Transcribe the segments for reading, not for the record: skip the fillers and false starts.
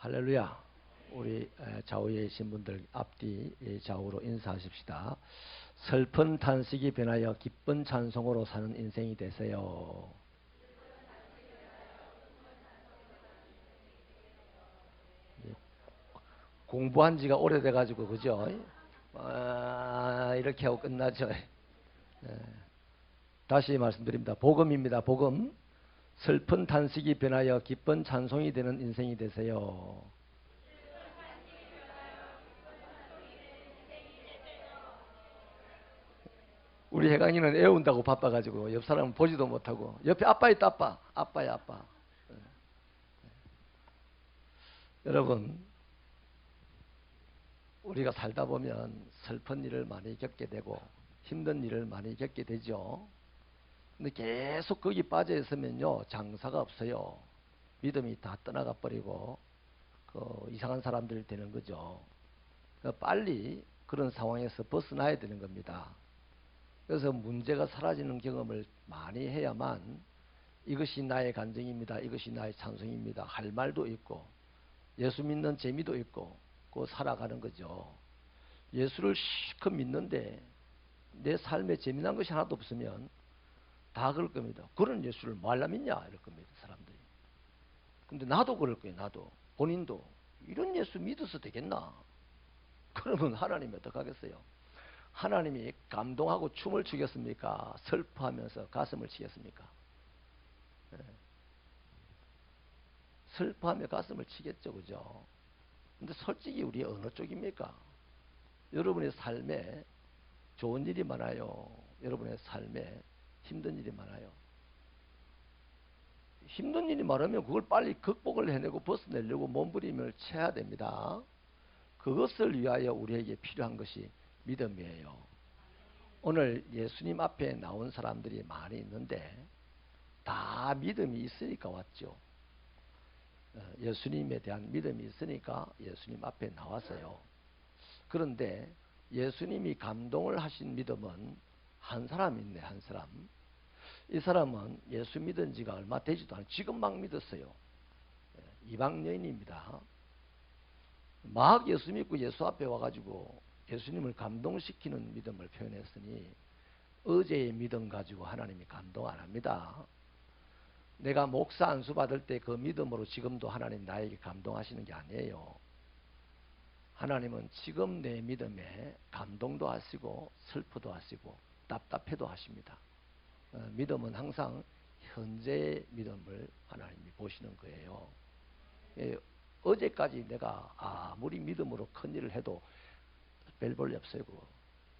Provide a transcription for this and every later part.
할렐루야. 우리 좌우에 계신 분들 앞뒤 좌우로 인사하십시다. 슬픈 탄식이 변하여 기쁜 찬송으로 사는 인생이 되세요. 공부한 지가 오래돼 가지고 그죠? 이렇게 하고 끝나죠. 다시 말씀드립니다. 복음입니다. 복음. 슬픈 탄식이 변하여 기쁜 찬송이 되는 인생이 되세요. 우리 혜강이는 애운다고 바빠가지고 옆 사람은 보지도 못하고 옆에 아빠 있다. 아빠. 아빠야 아빠. 여러분, 우리가 살다 보면 슬픈 일을 많이 겪게 되고 힘든 일을 많이 겪게 되죠. 근데 계속 거기 빠져 있으면요, 장사가 없어요. 믿음이 다 떠나가 버리고 이상한 사람들이 되는 거죠. 빨리 그런 상황에서 벗어나야 되는 겁니다. 그래서 문제가 사라지는 경험을 많이 해야만 이것이 나의 간증입니다, 이것이 나의 찬송입니다 할 말도 있고, 예수 믿는 재미도 있고 살아가는 거죠. 예수를 실컷 믿는데 내 삶에 재미난 것이 하나도 없으면 다 그럴 겁니다. 그런 예수를 뭐 하려 믿냐 이럴 겁니다, 사람들이. 근데 나도 그럴 거예요. 나도. 본인도 이런 예수 믿어서 되겠나? 그러면 하나님이 어떡하겠어요? 하나님이 감동하고 춤을 추겠습니까? 슬퍼하면서 가슴을 치겠습니까? 슬퍼하며 가슴을 치겠죠, 그죠? 근데 솔직히 우리 어느 쪽입니까? 여러분의 삶에 좋은 일이 많아요, 여러분의 삶에 힘든 일이 많아요? 힘든 일이 많으면 그걸 빨리 극복을 해내고 벗어내려고 몸부림을 쳐야 됩니다. 그것을 위하여 우리에게 필요한 것이 믿음이에요. 오늘 예수님 앞에 나온 사람들이 많이 있는데 다 믿음이 있으니까 왔죠. 예수님에 대한 믿음이 있으니까 예수님 앞에 나왔어요. 그런데 예수님이 감동을 하신 믿음은 한 사람 있네, 한 사람. 이 사람은 예수 믿은 지가 얼마 되지도 않아요. 지금 막 믿었어요. 이방 여인입니다. 막 예수 믿고 예수 앞에 와가지고 예수님을 감동시키는 믿음을 표현했으니 어제의 믿음 가지고 하나님이 감동 안 합니다. 내가 목사 안수 받을 때 그 믿음으로 지금도 하나님 나에게 감동하시는 게 아니에요. 하나님은 지금 내 믿음에 감동도 하시고 슬프도 하시고 답답해도 하십니다. 믿음은 항상 현재의 믿음을 하나님이 보시는 거예요. 어제까지 내가 아무리 믿음으로 큰 일을 해도 별 볼일 없어요.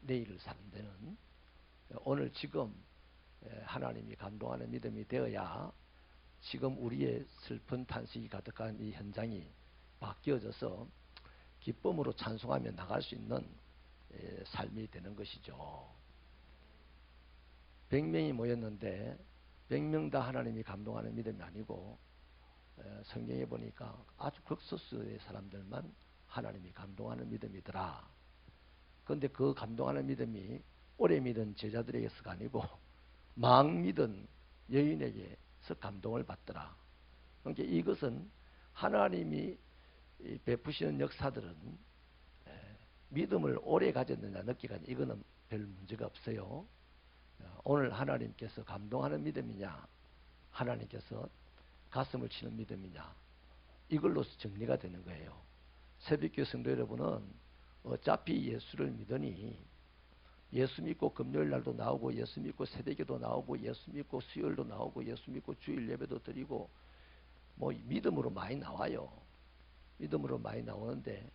내일을 사는 데는 오늘 지금 하나님이 감동하는 믿음이 되어야 지금 우리의 슬픈 탄식이 가득한 이 현장이 바뀌어져서 기쁨으로 찬송하며 나갈 수 있는 삶이 되는 것이죠. 100명이 모였는데 100명 다 하나님이 감동하는 믿음이 아니고 성경에 보니까 아주 극소수의 사람들만 하나님이 감동하는 믿음이더라. 그런데 그 감동하는 믿음이 오래 믿은 제자들에게서가 아니고 막 믿은 여인에게서 감동을 받더라. 그러니까 이것은 하나님이 베푸시는 역사들은 믿음을 오래 가졌느냐 늦게 가졌느냐 이거는 별 문제가 없어요. 오늘 하나님께서 감동하는 믿음이냐, 하나님께서 가슴을 치는 믿음이냐, 이걸로 정리가 되는 거예요. 새벽교회 성도 여러분은 어차피 예수를 믿으니 예수 믿고 금요일 날도 나오고 예수 믿고 새벽에도 나오고 예수 믿고 수요일도 나오고 예수 믿고 주일 예배도 드리고 믿음으로 많이 나와요. 믿음으로 많이 나오는데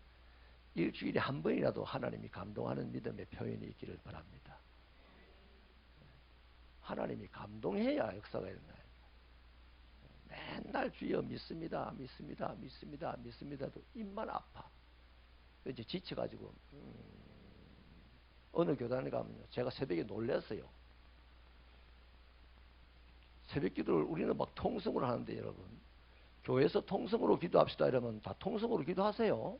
일주일에 한 번이라도 하나님이 감동하는 믿음의 표현이 있기를 바랍니다. 하나님이 감동해야 역사가 일어나요. 맨날 주여 믿습니다, 믿습니다, 믿습니다, 믿습니다도 입만 아파. 이제 지쳐가지고 어느 교단에 가면요, 제가 새벽에 놀랐어요. 새벽 기도를 우리는 막 통성으로 하는데 여러분, 교회에서 통성으로 기도합시다 이러면 다 통성으로 기도하세요.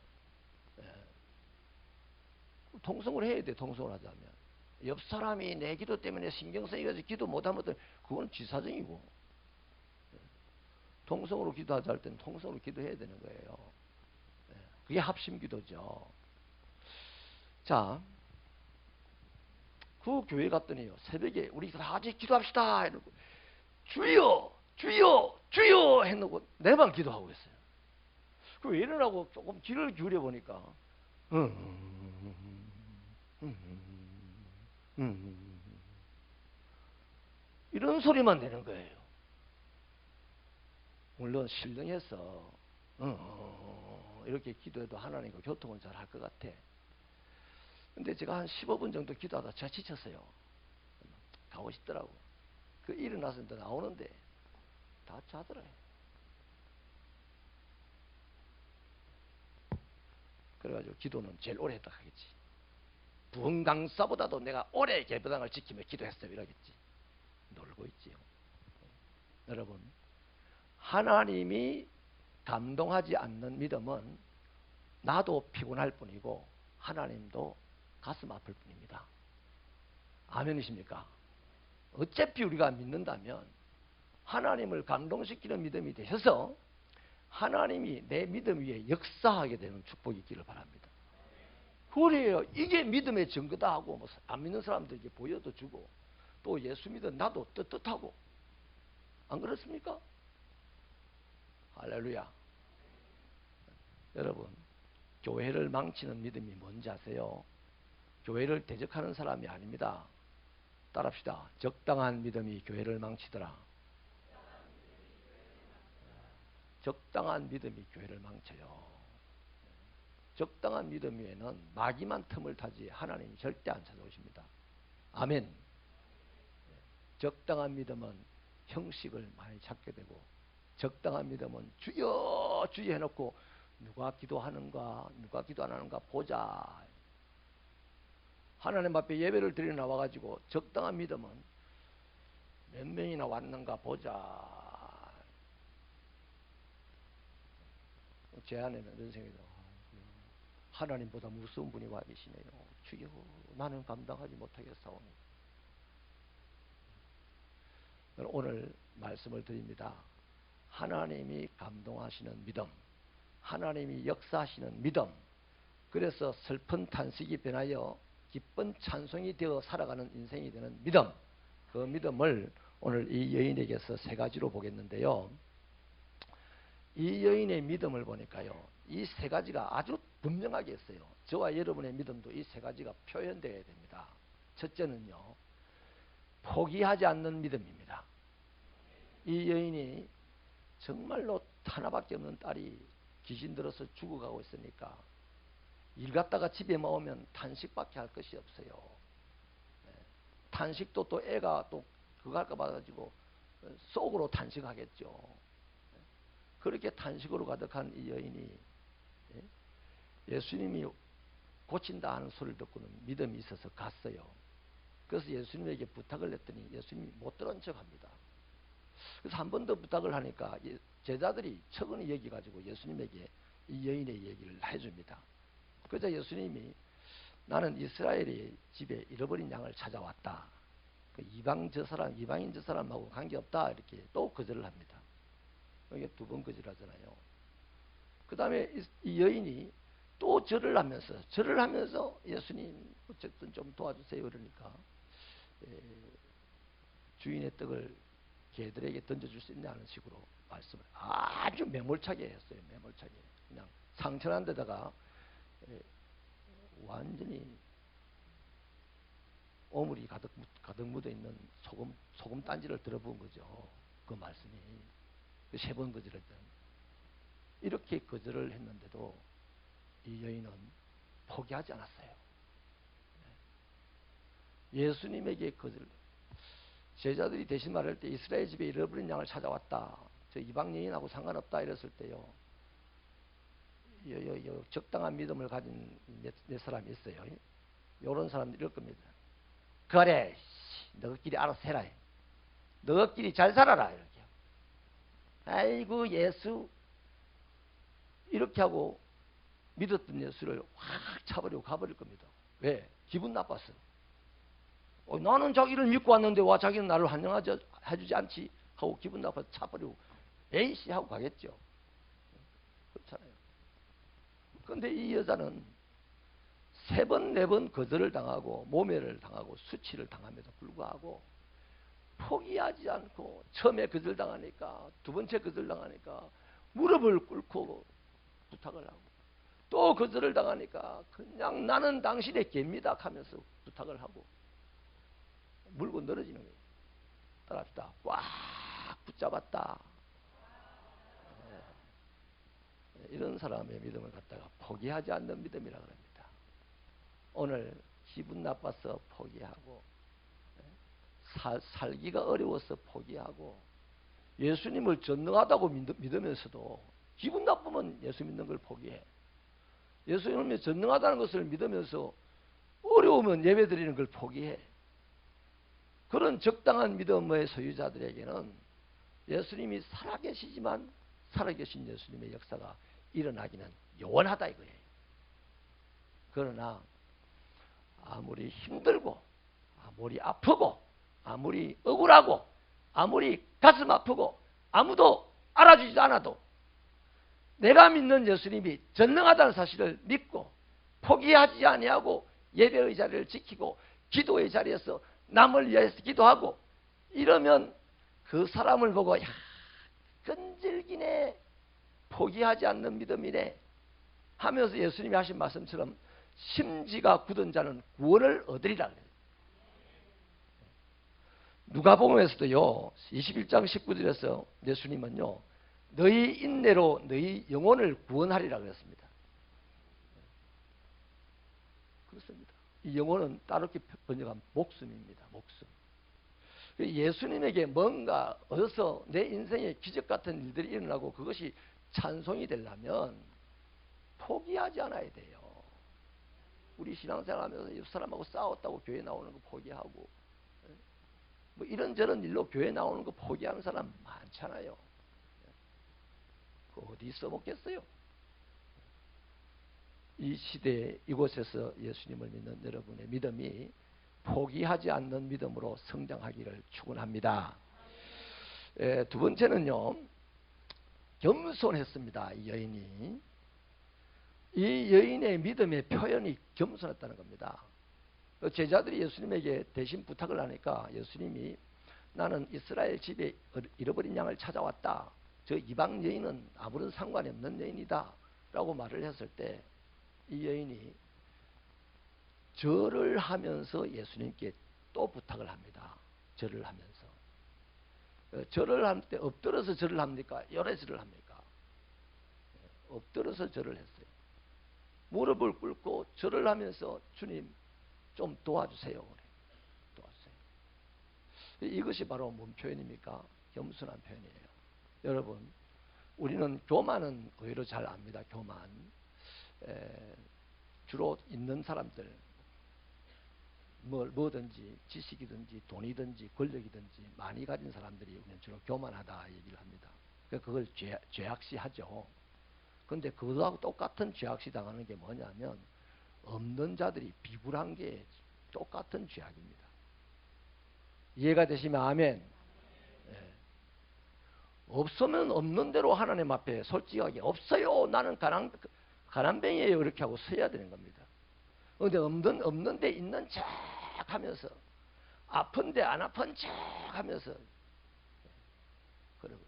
통성으로 해야 돼. 통성으로 하자면 옆 사람이 내 기도 때문에 신경 쓰이가지고 기도 못하면 그건 지사정이고, 통성으로 기도하자 할 때는 통성으로 기도해야 되는 거예요. 그게 합심기도죠. 자, 그 교회 갔더니요, 새벽에 우리 다 같이 기도합시다 해놓고 주여 주여 주여 해놓고 내만 기도하고 있어요. 그 왜 이러라고 조금 귀를 기울여 보니까 이런 소리만 내는 거예요. 물론 신령해서 이렇게 기도해도 하나님과 교통은 잘 할 것 같아. 근데 제가 한 15분 정도 기도하다 제가 지쳤어요. 가고 싶더라고. 그 일어나서 나오는데 다 자더라고요. 그래가지고 기도는 제일 오래 했다 하겠지. 부흥강사보다도 내가 오래 예배당을 지키며 기도했어요 이러겠지. 놀고 있지요. 여러분, 하나님이 감동하지 않는 믿음은 나도 피곤할 뿐이고 하나님도 가슴 아플 뿐입니다. 아멘이십니까? 어차피 우리가 믿는다면 하나님을 감동시키는 믿음이 되셔서 하나님이 내 믿음 위에 역사하게 되는 축복이 있기를 바랍니다. 그래요. 이게 믿음의 증거다 하고 뭐 안 믿는 사람들에게 보여도 주고 또 예수 믿은 나도 떳떳하고 안 그렇습니까? 할렐루야. 여러분, 교회를 망치는 믿음이 뭔지 아세요? 교회를 대적하는 사람이 아닙니다. 따라합시다. 적당한 믿음이 교회를 망치더라. 적당한 믿음이 교회를 망쳐요. 적당한 믿음 위에는 마귀만 틈을 타지 하나님이 절대 안 찾아오십니다. 아멘. 적당한 믿음은 형식을 많이 찾게 되고 적당한 믿음은 주여 주여 해놓고 누가 기도하는가 누가 기도 안 하는가 보자. 하나님 앞에 예배를 드리러 나와가지고 적당한 믿음은 몇 명이나 왔는가 보자. 제 안에는 이런 생각이 들어요. 하나님보다 무서운 분이 와 계시네요. 주여 나는 감당하지 못하겠사오니. 오늘 말씀을 드립니다. 하나님이 감동하시는 믿음, 하나님이 역사하시는 믿음, 그래서 슬픈 탄식이 변하여 기쁜 찬송이 되어 살아가는 인생이 되는 믿음, 그 믿음을 오늘 이 여인에게서 세 가지로 보겠는데요. 이 여인의 믿음을 보니까요, 이 세 가지가 아주 분명하게 있어요. 저와 여러분의 믿음도 이 세 가지가 표현되어야 됩니다. 첫째는요, 포기하지 않는 믿음입니다. 이 여인이 정말로 하나밖에 없는 딸이 귀신 들어서 죽어가고 있으니까 일 갔다가 집에 오면 탄식밖에 할 것이 없어요. 탄식도 또 애가 또 그거 할까 봐가지고 속으로 탄식하겠죠. 그렇게 탄식으로 가득한 이 여인이 예수님이 고친다 하는 소리를 듣고는 믿음이 있어서 갔어요. 그래서 예수님에게 부탁을 했더니 예수님이 못 들은 척합니다. 그래서 한 번 더 부탁을 하니까 제자들이 척은히 여기가지고 예수님에게 이 여인의 얘기를 해줍니다. 그래서 예수님이 나는 이스라엘의 집에 잃어버린 양을 찾아왔다. 그 이방인 저 사람하고 관계없다. 이렇게 또 거절을 합니다. 이게 두 번 거절하잖아요. 그 다음에 이 여인이 또 절을 하면서 예수님 어쨌든 좀 도와주세요. 그러니까 주인의 떡을 개들에게 던져줄 수 있냐 하는 식으로 말씀을 아주 매몰차게 했어요. 매몰차게. 그냥 상처난 데다가 완전히 오물이 가득 묻어있는 소금 단지를 들어본 거죠. 그 말씀이. 세 번 거절했던. 이렇게 거절을 했는데도 이 여인은 포기하지 않았어요. 예수님에게 거절. 제자들이 대신 말할 때 이스라엘 집에 잃어버린 양을 찾아왔다. 저 이방 여인하고 상관없다 이랬을 때요. 적당한 믿음을 가진 몇 사람이 있어요. 이런 사람들 이럴 겁니다. 그래, 너희끼리 알아서 해라. 너희끼리 잘 살아라. 이렇게. 아이고 예수 이렇게 하고 믿었던 예수를 확 차버리고 가버릴 겁니다. 왜? 기분 나빴어. 나는 자기를 믿고 왔는데 와 자기는 나를 환영해주지 않지 하고 기분 나빠서 차버리고 에이씨 하고 가겠죠. 그렇잖아요. 근데 이 여자는 3번, 4번 거절을 당하고 모멸을 당하고 수치를 당함에도 불구하고 포기하지 않고 처음에 거절당하니까 2번째 거절당하니까 무릎을 꿇고 부탁을 하고 또 거절을 당하니까 그냥 나는 당신의 개입니다 하면서 부탁을 하고 물고 늘어지는 거예요. 따라합시다. 꽉 붙잡았다. 이런 사람의 믿음을 갖다가 포기하지 않는 믿음이라고 합니다. 오늘 기분 나빠서 포기하고 살기가 어려워서 포기하고 예수님을 전능하다고 믿으면서도 기분 나쁘면 예수 믿는 걸 포기해. 예수님이 전능하다는 것을 믿으면서 어려우면 예배드리는 걸 포기해. 그런 적당한 믿음의 소유자들에게는 예수님이 살아계시지만 살아계신 예수님의 역사가 일어나기는 요원하다 이거예요. 그러나 아무리 힘들고 아무리 아프고 아무리 억울하고 아무리 가슴 아프고 아무도 알아주지 않아도 내가 믿는 예수님이 전능하다는 사실을 믿고 포기하지 아니하고 예배의 자리를 지키고 기도의 자리에서 남을 위해서 기도하고 이러면 그 사람을 보고 야 끈질기네 포기하지 않는 믿음이네 하면서 예수님이 하신 말씀처럼 심지가 굳은 자는 구원을 얻으리라 그래요. 누가복음에서도요 21장 19절에서 예수님은요 너희 인내로 너희 영혼을 구원하리라 그랬습니다. 그렇습니다. 이 영혼은 따르게 번역한 목숨입니다. 목숨. 예수님에게 뭔가 어디서 내 인생에 기적 같은 일들이 일어나고 그것이 찬송이 되려면 포기하지 않아야 돼요. 우리 신앙생활하면서 옆 사람하고 싸웠다고 교회 나오는 거 포기하고 뭐 이런저런 일로 교회 나오는 거 포기하는 사람 많잖아요. 어디 써먹겠어요? 이 시대에 이곳에서 예수님을 믿는 여러분의 믿음이 포기하지 않는 믿음으로 성장하기를 축원합니다. 2번째는요. 겸손했습니다. 이 여인이. 이 여인의 믿음의 표현이 겸손했다는 겁니다. 제자들이 예수님에게 대신 부탁을 하니까 예수님이 나는 이스라엘 집에 잃어버린 양을 찾아왔다. 저 이방 여인은 아무런 상관이 없는 여인이다. 라고 말을 했을 때 이 여인이 절을 하면서 예수님께 또 부탁을 합니다. 절을 하면서. 절을 할 때 엎드려서 절을 합니까? 열애 절을 합니까? 엎드려서 절을 했어요. 무릎을 꿇고 절을 하면서 주님 좀 도와주세요. 도와주세요. 이것이 바로 뭔 표현입니까? 겸손한 표현이에요. 여러분, 우리는 교만은 의외로 잘 압니다. 교만. 주로 있는 사람들, 뭐든지 지식이든지 돈이든지 권력이든지 많이 가진 사람들이 우리는 주로 교만하다 얘기를 합니다. 그걸 죄악시하죠. 그런데 그거하고 똑같은 죄악시 당하는 게 뭐냐면 없는 자들이 비굴한 게 똑같은 죄악입니다. 이해가 되시면 아멘. 네. 없으면 없는 대로 하나님 앞에 솔직하게 없어요. 나는 가난뱅이에요. 이렇게 하고 서야 되는 겁니다. 그런데 없는데 있는 척 하면서 아픈데 안 아픈 척 하면서 그러고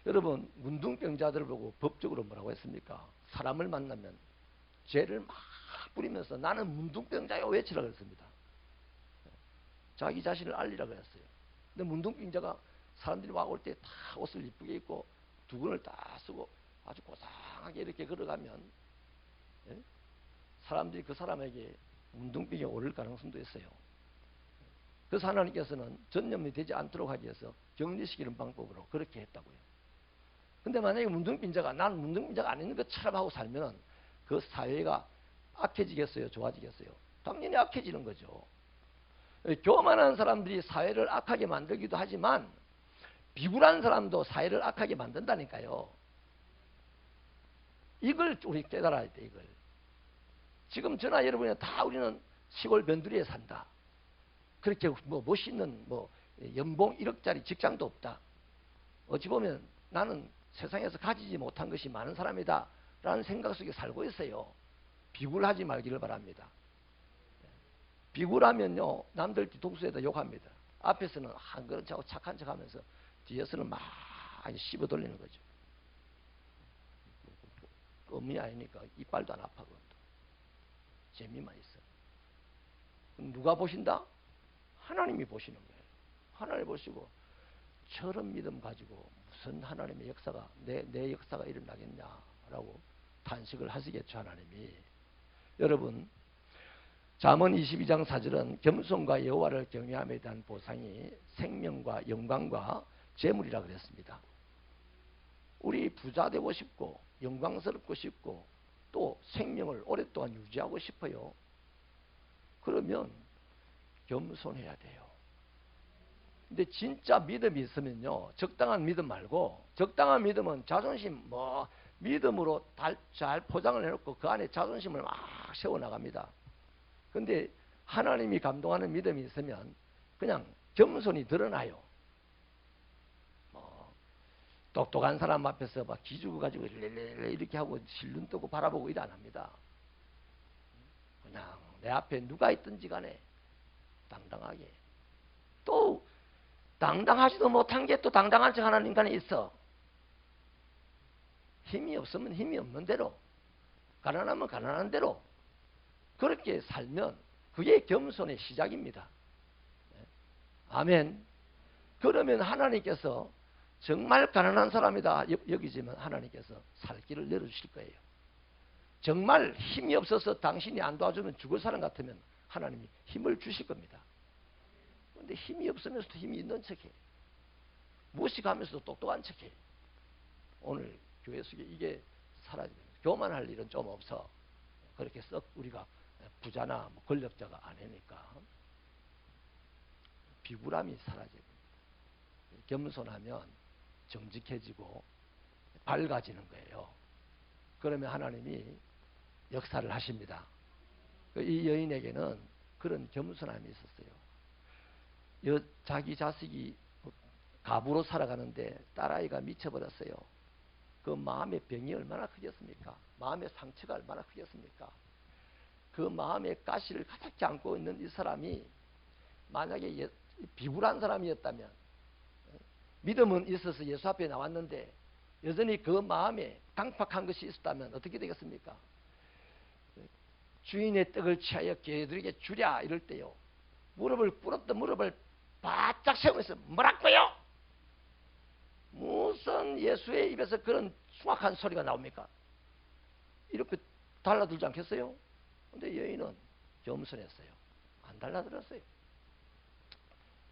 여러분 문둥병자들을 보고 법적으로 뭐라고 했습니까? 사람을 만나면 죄를 막 뿌리면서 나는 문둥병자요 외치라 그랬습니다. 자기 자신을 알리라 그랬어요. 근데 문둥병자가 사람들이 막 올 때 다 옷을 이쁘게 입고 두건을 다 쓰고 아주 고상하게 이렇게 걸어가면 사람들이 그 사람에게 문둥병에 오를 가능성도 있어요. 그래서 하나님께서는 전염이 되지 않도록 하기 위해서 격리시키는 방법으로 그렇게 했다고요. 근데 만약에 문둥병자가 난 문둥병자가 아닌 것처럼 하고 살면 그 사회가 악해지겠어요? 좋아지겠어요? 당연히 악해지는 거죠. 교만한 사람들이 사회를 악하게 만들기도 하지만 비굴한 사람도 사회를 악하게 만든다니까요. 이걸 우리 깨달아야 돼. 이걸. 지금 저나 여러분이 다 우리는 시골 변두리에 산다. 그렇게 뭐 멋있는 뭐 연봉 1억짜리 직장도 없다. 어찌 보면 나는 세상에서 가지지 못한 것이 많은 사람이다 라는 생각 속에 살고 있어요. 비굴하지 말기를 바랍니다. 비굴하면요, 남들 뒤통수에다 욕합니다. 앞에서는 한 그릇 자고 착한 척 하면서 뒤에서는 막 씹어 돌리는 거죠. 껌이 아니니까 이빨도 안 아파. 그것도. 재미만 있어. 누가 보신다? 하나님이 보시는 거예요. 하나님 보시고 저런 믿음 가지고 무슨 하나님의 역사가 내 역사가 일어나겠냐라고 탄식을 하시겠죠. 하나님이. 여러분, 잠언 22장 4절은 겸손과 여호와를 경외함에 대한 보상이 생명과 영광과 재물이라 그랬습니다. 우리 부자 되고 싶고 영광스럽고 싶고 또 생명을 오랫동안 유지하고 싶어요. 그러면 겸손해야 돼요. 근데 진짜 믿음이 있으면요, 적당한 믿음 말고, 적당한 믿음은 자존심 믿음으로 잘 포장을 해놓고 그 안에 자존심을 막 세워나갑니다. 근데 하나님이 감동하는 믿음이 있으면 그냥 겸손이 드러나요. 똑똑한 사람 앞에서 막 기죽어 가지고 이렇게 하고 실눈 뜨고 바라보고 일 안 합니다. 그냥 내 앞에 누가 있든지 간에 당당하게. 또 당당하지도 못한 게 또 당당한 척 하는 인간이 있어. 힘이 없으면 힘이 없는 대로, 가난하면 가난한 대로 그렇게 살면 그게 겸손의 시작입니다. 아멘. 그러면 하나님께서 정말 가난한 사람이다 여기지만 하나님께서 살 길을 열어주실 거예요. 정말 힘이 없어서 당신이 안 도와주면 죽을 사람 같으면 하나님이 힘을 주실 겁니다. 그런데 힘이 없으면서도 힘이 있는 척해. 무식하면서도 똑똑한 척해. 오늘 교회 속에 이게 사라지면 교만할 일은 좀 없어. 그렇게 썩 우리가 부자나 권력자가 아니니까. 비굴함이 사라지고 겸손하면 정직해지고 밝아지는 거예요. 그러면 하나님이 역사를 하십니다. 이 여인에게는 그런 겸손함이 있었어요. 자기 자식이 가부로 살아가는데 딸아이가 미쳐버렸어요. 그 마음의 병이 얼마나 크겠습니까? 마음의 상처가 얼마나 크겠습니까? 그 마음의 가시를 가득히 안고 있는 이 사람이 만약에 비굴한 사람이었다면, 믿음은 있어서 예수 앞에 나왔는데 여전히 그 마음에 강팍한 것이 있었다면 어떻게 되겠습니까? 주인의 떡을 취하여 개들에게 주랴 이럴 때요, 무릎을 꿇었던 무릎을 바짝 세우면서 뭐라고요? 무슨 예수의 입에서 그런 숭악한 소리가 나옵니까? 이렇게 달라들지 않겠어요? 근데 여인은 겸손했어요. 안 달라들었어요.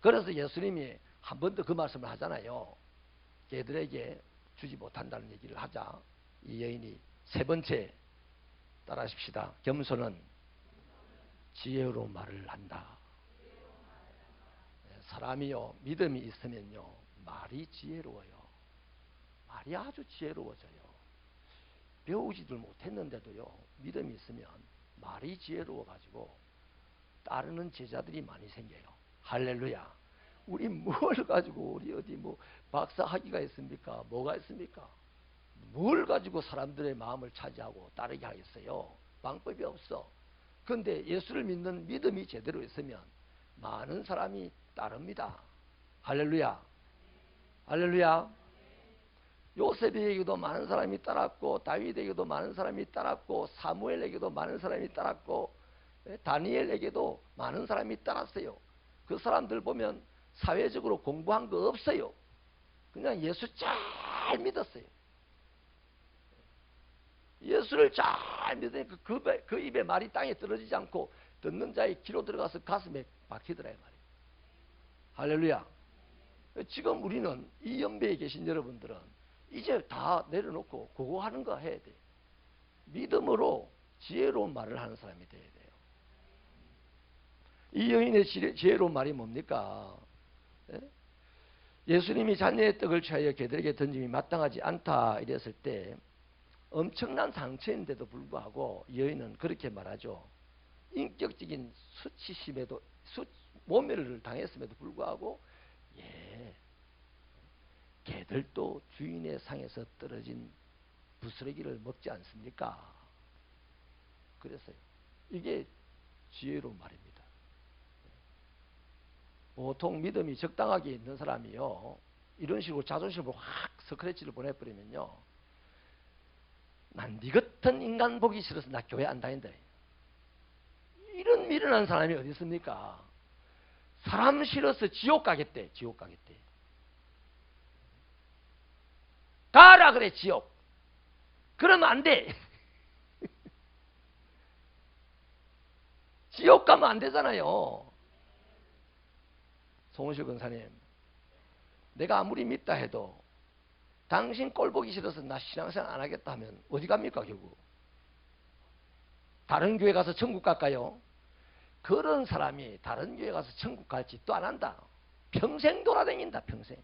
그래서 예수님이 한 번 더 그 말씀을 하잖아요. 걔들에게 주지 못한다는 얘기를 하자 이 여인이 세 번째 따라하십시다. 겸손은 지혜로 말을 한다. 사람이요, 믿음이 있으면요, 말이 지혜로워요. 말이 아주 지혜로워져요. 배우지들 못했는데도요, 믿음이 있으면 말이 지혜로워가지고 따르는 제자들이 많이 생겨요. 할렐루야. 우리 뭘 가지고 우리 어디 박사 학위가 있습니까? 뭐가 있습니까? 뭘 가지고 사람들의 마음을 차지하고 따르게 하겠어요? 방법이 없어. 그런데 예수를 믿는 믿음이 제대로 있으면 많은 사람이 따릅니다. 할렐루야. 할렐루야. 요셉에게도 많은 사람이 따랐고, 다윗에게도 많은 사람이 따랐고, 사무엘에게도 많은 사람이 따랐고, 다니엘에게도 많은 사람이 따랐어요. 그 사람들 보면 사회적으로 공부한 거 없어요. 그냥 예수 잘 믿었어요. 예수를 잘 믿으니까 그 입에 말이 땅에 떨어지지 않고 듣는 자의 귀로 들어가서 가슴에 박히더라 이 말이에요. 할렐루야. 지금 우리는 이 연배에 계신 여러분들은 이제 다 내려놓고 그거 하는 거 해야 돼. 믿음으로 지혜로운 말을 하는 사람이 돼야 돼요. 이 여인의 지혜로운 말이 뭡니까? 예수님이 자녀의 떡을 취하여 개들에게 던짐이 마땅하지 않다 이랬을 때 엄청난 상처인데도 불구하고 여인은 그렇게 말하죠. 인격적인 수치심에도 모멸을 당했음에도 불구하고, 개들도 주인의 상에서 떨어진 부스러기를 먹지 않습니까? 그랬어요. 이게 지혜로운 말입니다. 보통 믿음이 적당하게 있는 사람이요, 이런 식으로 자존심을 확 스크래치를 보내버리면요, 난 네 같은 인간 보기 싫어서 나 교회 안 다닌다. 이런 미련한 사람이 어디 있습니까? 사람 싫어서 지옥 가겠대. 지옥 가겠대. 가라 그래, 지옥. 그러면 안 돼. 지옥 가면 안 되잖아요. 송은실 권사님, 내가 아무리 믿다 해도 당신 꼴 보기 싫어서 나 신앙생활 안 하겠다 하면 어디 갑니까 결국? 다른 교회 가서 천국 갈까요? 그런 사람이 다른 교회 가서 천국 갈지 또 안 한다. 평생 돌아다닌다. 평생.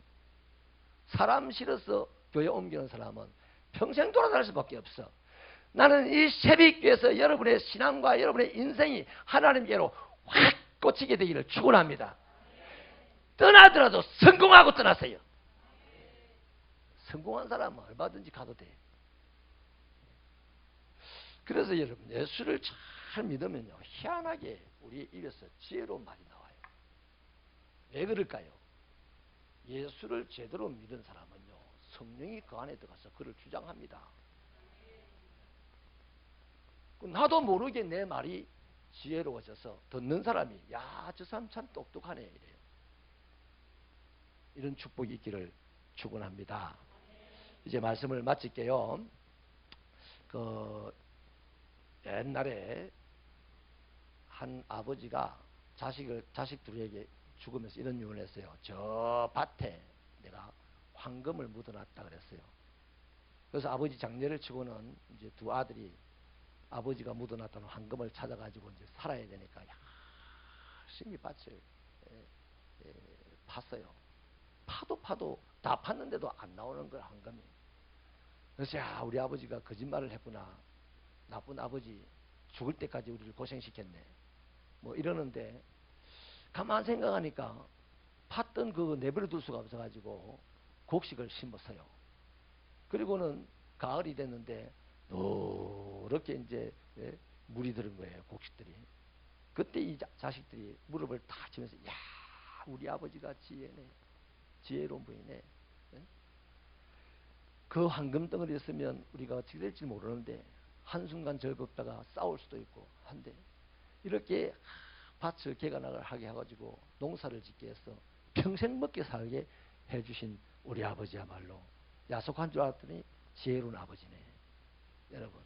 사람 싫어서 교회 옮기는 사람은 평생 돌아다닐 수밖에 없어. 나는 이 새벽교회에서 여러분의 신앙과 여러분의 인생이 하나님께로 확 꽂히게 되기를 축원합니다. 떠나더라도 성공하고 떠나세요. 성공한 사람은 얼마든지 가도 돼. 그래서 여러분, 예수를 잘 믿으면요, 희한하게 우리 입에서 지혜로운 말이 나와요. 왜 그럴까요? 예수를 제대로 믿은 사람은요, 성령이 그 안에 들어가서 그를 주장합니다. 나도 모르게 내 말이 지혜로워져서 듣는 사람이, 야, 저 사람 참 똑똑하네, 이래요. 이런 축복이 있기를 축원합니다. 이제 말씀을 마칠게요. 옛날에 한 아버지가 자식들에게 죽으면서 이런 유언을 했어요. 저 밭에 내가 황금을 묻어놨다 그랬어요. 그래서 아버지 장례를 치고는 이제 두 아들이 아버지가 묻어놨던 황금을 찾아가지고 이제 살아야 되니까 열심히 밭을 팠어요. 파도 다 팠는데도 안 나오는 거야, 황금이. 그래서 야, 우리 아버지가 거짓말을 했구나. 나쁜 아버지, 죽을 때까지 우리를 고생시켰네. 뭐 이러는데 가만 생각하니까 팠던 그 내버려둘 수가 없어가지고 곡식을 심었어요. 그리고는 가을이 됐는데 노랗게 이제 물이 들은 거예요, 곡식들이. 그때 이 자식들이 무릎을 다 치면서, 야, 우리 아버지가 지혜로운 분이네. 그 황금덩어리였으면 우리가 어떻게 될지 모르는데 한순간 즐겁다가 싸울 수도 있고 한데, 이렇게 밭을 개간을 하게 해가지고 농사를 짓게 해서 평생 먹게 살게 해주신 우리 아버지야말로 야속한 줄 알았더니 지혜로운 아버지네. 여러분,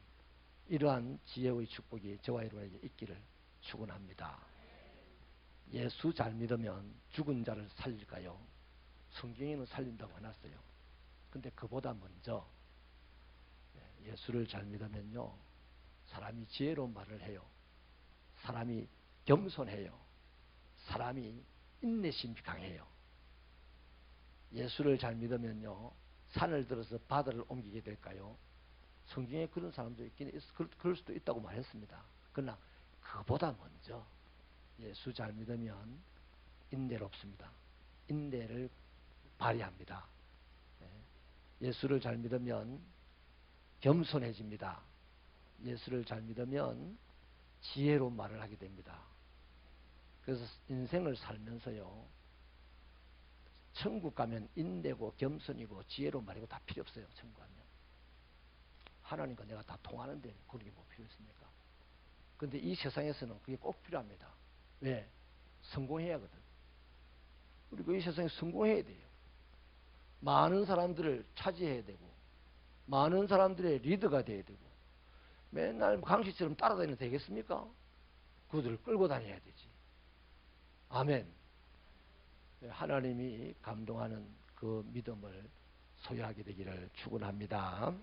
이러한 지혜의 축복이 저와 여러분에게 있기를 축원합니다. 예수 잘 믿으면 죽은 자를 살릴까요? 성경에는 살린다고 해놨어요. 근데 그보다 먼저 예수를 잘 믿으면요, 사람이 지혜로운 말을 해요. 사람이 겸손해요. 사람이 인내심이 강해요. 예수를 잘 믿으면요, 산을 들어서 바다를 옮기게 될까요? 성경에 그런 사람도 있긴 그럴 수도 있다고 말했습니다. 그러나 그보다 먼저 예수 잘 믿으면 인내롭습니다. 인내를 발휘합니다. 예수를 잘 믿으면 겸손해집니다. 예수를 잘 믿으면 지혜로운 말을 하게 됩니다. 그래서 인생을 살면서요, 천국 가면 인내고 겸손이고 지혜로운 말이고 다 필요 없어요. 천국 가면 하나님과 내가 다 통하는데 그런 게 뭐 필요 있습니까? 그런데 이 세상에서는 그게 꼭 필요합니다. 왜? 성공해야 하거든. 그리고 이 세상에 성공해야 돼요. 많은 사람들을 차지해야 되고, 많은 사람들의 리더가 돼야 되고, 맨날 강씨처럼 따라다니면 되겠습니까? 그들을 끌고 다녀야 되지. 아멘. 하나님이 감동하는 그 믿음을 소유하게 되기를 축원합니다.